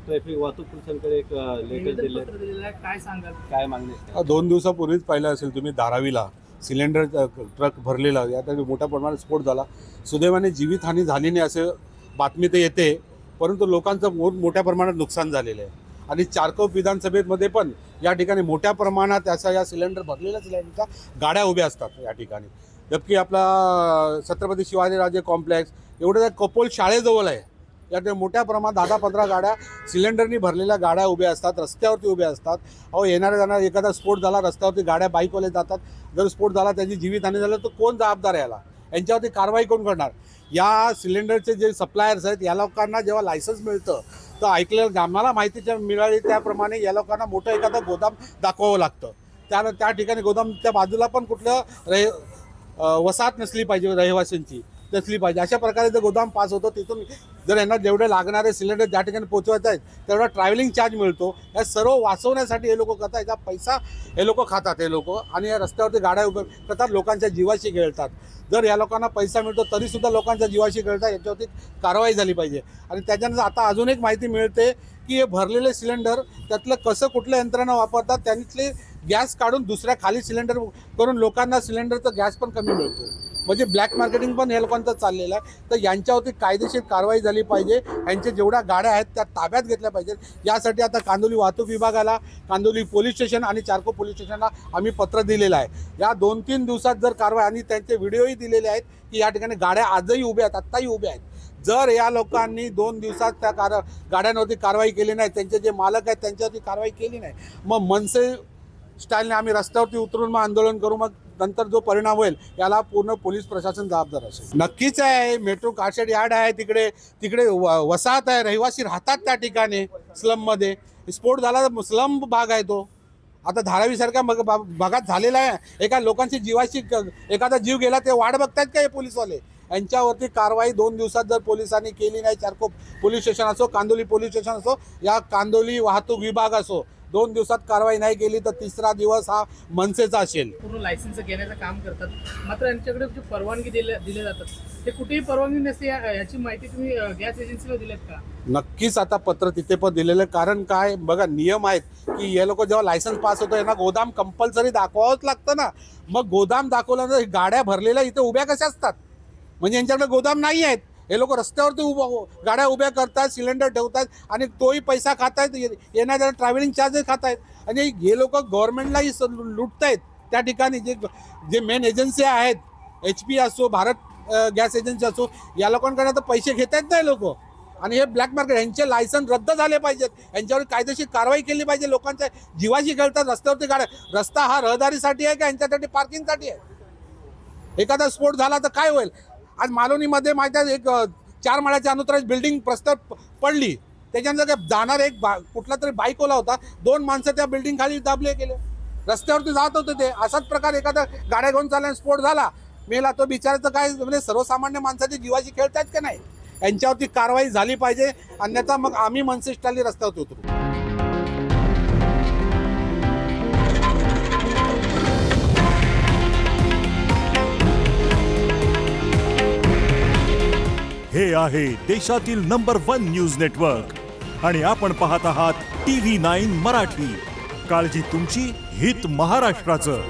Traffic वाहतूक पोलिसांकडे एक लेटर दिलेलं आहे, काय सांगाल, काय मागणी? 2 दिवसापूर्वीच पाहिलं असेल तुम्ही, धारावीला सिलेंडर ट्रक भरलेला, यात मोठ्या प्रमाणात स्फोट झाला. सुदैवाने जीवितहानी झाली नाही असे बातमी तर येते, परंतु लोकांचं मोठ्या प्रमाणात नुकसान झालेलं आहे. आणि चारकोप विधानसभेमध्ये पण या ठिकाणी मोठ्या प्रमाणात असा या सिलेंडर भरलेल्या सिलेंडरच्या गाड्या उभ्या असतात या ठिकाणी. जबकी आपला छत्रपती शिवाजीराजे कॉम्प्लेक्स एवढं कपोल शाळेजवळ आहे, यात मोठ्या प्रमाणात 10-15 गाड्या सिलेंडरनी भरलेल्या गाड्या उभ्या असतात, रस्त्यावरती उभ्या असतात. येणाऱ्या जाणार एखादा स्फोट झाला, रस्त्यावरती गाड्या बाईकवाले जातात, जर स्फोट झाला त्याची जीवितहानी झालं तर कोण जबाबदार याला, यांच्यावरती कारवाई कोण करणार? या सिलेंडरचे जे सप्लायर्स आहेत या लोकांना जेव्हा लायसन्स मिळतं तर ऐकलं आम्हाला माहिती मिळाली त्याप्रमाणे या लोकांना मोठं एखादं गोदाम दाखवावं लागतं. त्या ठिकाणी गोदामच्या बाजूला पण कुठलं वसाहत नसली पाहिजे, रहिवाशांची नसली पाहिजे. अशा प्रकारे जर गोदाम पास होतो, तिथून जर यांना जेवढे लागणारे सिलेंडर ज्या ठिकाणी पोचवायचे आहेत तेवढा ट्रॅव्हलिंग चार्ज मिळतो. या सर्व वाचवण्यासाठी हे लोक करतात, याचा पैसा हे लोक खातात हे लोक, आणि या रस्त्यावरती गाड्या उभ्या करतात, लोकांच्या जीवाशी खेळतात. जर या लोकांना पैसा मिळतो तरीसुद्धा लोकांच्या जीवाशी खेळतात, याच्यावरती कारवाई झाली पाहिजे. आणि त्याच्यानंतर आता अजून एक माहिती मिळते की हे भरलेले सिलेंडर त्यातलं कसं कुठल्या यंत्रणा वापरतात, त्यांतले गॅस काढून दुसऱ्या खाली सिलेंडर करून लोकांना सिलेंडरचा गॅस पण कमी मिळतो. म्हणजे ब्लॅक मार्केटिंग पण हे लोकांचं चाललेलं आहे. तर यांच्यावरती कायदेशीर कारवाई झाली पाहिजे, यांच्या जेवढ्या गाड्या आहेत त्या ताब्यात घेतल्या पाहिजेत. यासाठी आता कांदिवली वाहतूक विभागाला, कांदिवली पोलीस स्टेशन आणि चारकोप पोलीस स्टेशनला आम्ही पत्र दिलेलं आहे. या 2-3 दिवसात जर कारवाई, आणि त्यांचे व्हिडिओही दिलेले आहेत की या ठिकाणी गाड्या आजही उभ्या आहेत, आत्ताही उभ्या आहेत. जर या लोकांनी 2 दिवसात त्या गाड्यांवरती कारवाई केली नाही, त्यांचे जे मालक आहेत त्यांच्यावरती कारवाई केली नाही, मग मनसे स्टाईलने आम्ही रस्त्यावरती उतरून मग आंदोलन करू. मग नंतर जो परिणाम होईल याला पूर्ण पोलीस प्रशासन जबाबदार असेल. नक्कीच आहे, मेट्रो कारशेड यार्ड आहे, तिकडे वसाहत आहे, रहिवासी राहतात त्या ठिकाणी. स्लममध्ये स्फोट झाला, स्लम भाग आहे तो. आता धारावीसारख्या भागात झालेला आहे. एका लोकांची जीवाशी एखादा जीव गेला ते वाट बघतायत का हे पोलीसवाले? यांच्यावरती कारवाई 2 दिवसात जर पोलिसांनी केली नाही, चारकोप पोलीस स्टेशन असो, कांदिवली पोलीस स्टेशन असो, या कांदिवली वाहतूक विभाग असो, 2 दिवसात कारवाई नाही केली तर तिसरा दिवस हा मनसेचा असेल. पूर्ण लायसन्स घेण्याचं काम करतात, मात्र यांच्याकडे जी परवानगी दिले जातात ते कुठेही परवानगी नसते. याची माहिती तुम्ही गॅस एजन्सीला दिलीत का? नक्कीच आता पत्र तिथे पण दिलेलं. कारण काय बघा, नियम आहेत की हे लोक जेव्हा लायसन्स पास होतं यांना गोदाम कंपल्सरी दाखवावंच लागतं ना. मग गोदाम दाखवल्यानंतर गाड्या भरलेल्या इथे उभ्या कशा असतात? म्हणजे यांच्याकडे गोदाम नाही आहेत. हे लोक रस्त्यावरती गाड्या उभ्या करतात, सिलेंडर ठेवतात आणि तोही पैसा खात आहेत, येणाऱ्या ट्रॅव्हलिंग चार्जेस खात आहेत. आणि हे लोक गव्हर्नमेंटलाही लुटत आहेत. त्या ठिकाणी जे मेन एजन्सी आहेत, HP असो, भारत गॅस एजन्सी असो, या लोकांकडे तर पैसे घेत आहेत ना लोक. आणि हे ब्लॅक मार्केट, यांचे लायसन्स रद्द झाले पाहिजेत, यांच्यावर कायदेशीर कारवाई केली पाहिजे. लोकांच्या जीवाशी खेळतात रस्त्यावरती गाड्या. रस्ता हा रहदारीसाठी आहे का यांच्यासाठी पार्किंगसाठी आहे? एखादा स्फोट झाला तर काय होईल? आज मालोनीमध्ये माहिती आहे, एक 4 माळ्याच्या अनुत्रास बिल्डिंग प्रस्ताव पडली, त्याच्यानंतर काय जाणार एक कुठला तरी बाईकवाला होता, 2 माणसं त्या बिल्डिंग खाली दाबले गेले, रस्त्यावरती जात होते ते. असाच प्रकार एखादा गाड्या घेऊन चालला स्फोट झाला, मेला तो बिचाराचं काय? म्हणजे सर्वसामान्य माणसाची जीवाची खेळतायत का नाही? यांच्यावरती कारवाई झाली पाहिजे, अन्यथा मग आम्ही मनसे स्टाईलने रस्त्यावरती उतरू. हे आहे देशातील नंबर 1 न्यूज नेटवर्क आणि आपण पाहत आहात TV9 मराठी. काळजी तुमची, हित महाराष्ट्राचं.